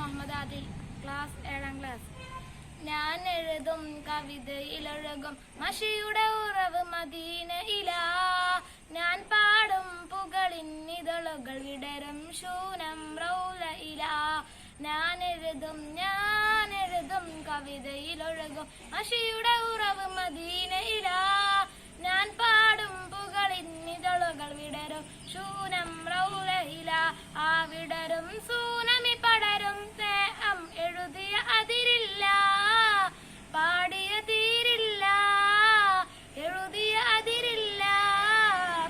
Muhammad Adil, class 7ാം class. ഞാൻ എഴുതും കവിതയിലൊഴുകും മഷിയുടെ ഉറവ് മദീനയിലാ. ഞാൻ പാടും പുകളിന്നിതളുകൾ വിടരും ശൂനം റൗലയിലാ. ഞാൻ എഴുതും കവിതയിലൊഴുകും മഷിയുടെ ഉറവ് മദീനയിലാ. ഞാൻ പാടും പുകളിന്നിതളുകൾ വിടരും ശൂനം റൗലയിലാ. ആ വിടരും സൂനമി പടരും സ്നേഹം എഴുതിയ അതിരില്ല, പാടിയ തീരില്ല. എഴുതിയ അതിരില്ല,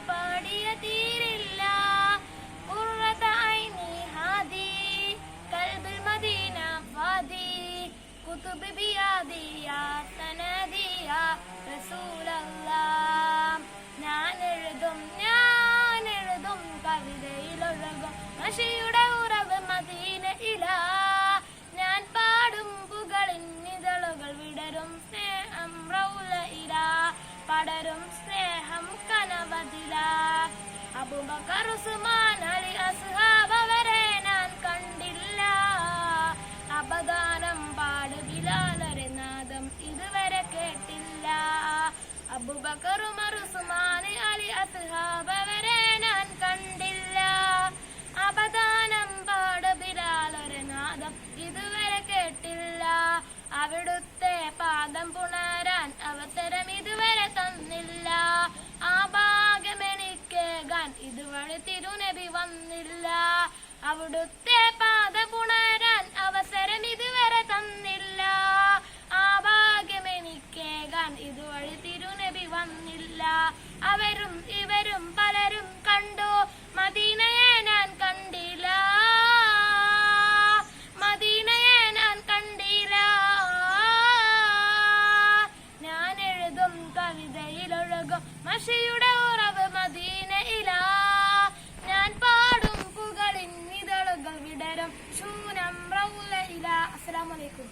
പാടിയ തീരില്ല. ഖുർറത ഐനി ഹാദി ഖൽബിൽ മദീന ഫാദി കുതുബ് ബിയാദി യാ സനദി യാ റസൂലല്ലാഹ്. ഞാൻ എഴുതും കവിതയിലൊഴുകും മഷിയുടെ ഉറവ് മദീനയിലാ. ഞാൻ പാടും പുകളിന്നിതളുകൾ വിടരും സ്നേഹം റൗലയിലാ. പടരും സ്നേഹം കനവതിലാ. അബൂബക്കർ ഉസ്മാൻ അലി അസ്ഹാബ് അവരെ ഞാൻ കണ്ടില്ല. അപദാനം പാട് ബിലാലരെ നാദം ഇതുവരെ കേട്ടില്ല. അബൂബക്കർ ഉമർ ഉസ്മാൻ അലി അസ്ഹാബ് അവരെ ഞാൻ കണ്ടില്ല. അപദാനം പാട് ബിലാലരെ നാദം ഇതുവരെ കേട്ടില്ല. അവിടുത്തെ പാദം പുണരാൻ അവസരം ഇതുവരെ തന്നില്ല. ആ ഭാഗ്യമെനിക്കേകാൻ ഇതുവഴി തിരുനബി വന്നില്ല. അവിടുത്തെ പാദം പുണരാൻ അവസരം ഇതുവരെ തന്നില്ല. ആ ഭാഗ്യമെനിക്കേകാൻ ഇതുവഴി തിരുനബി വന്നില്ല. അവരും ഇവരും പലരും കണ്ടു, മദീനയെ ഞാൻ കണ്ടില്ല. മദീനയെ ഞാൻ കണ്ടില്ല. ഞാൻ എഴുതും കവിതയിലൊഴുകും മഷിയുടെ ഉറവ് മദീനയിലാ. ഞാൻ പാടും പുകളിന്നിതളുകൾ വിടരും ശൂനം റൗലയിലാ. അസ്സലാമു അലൈക്കും.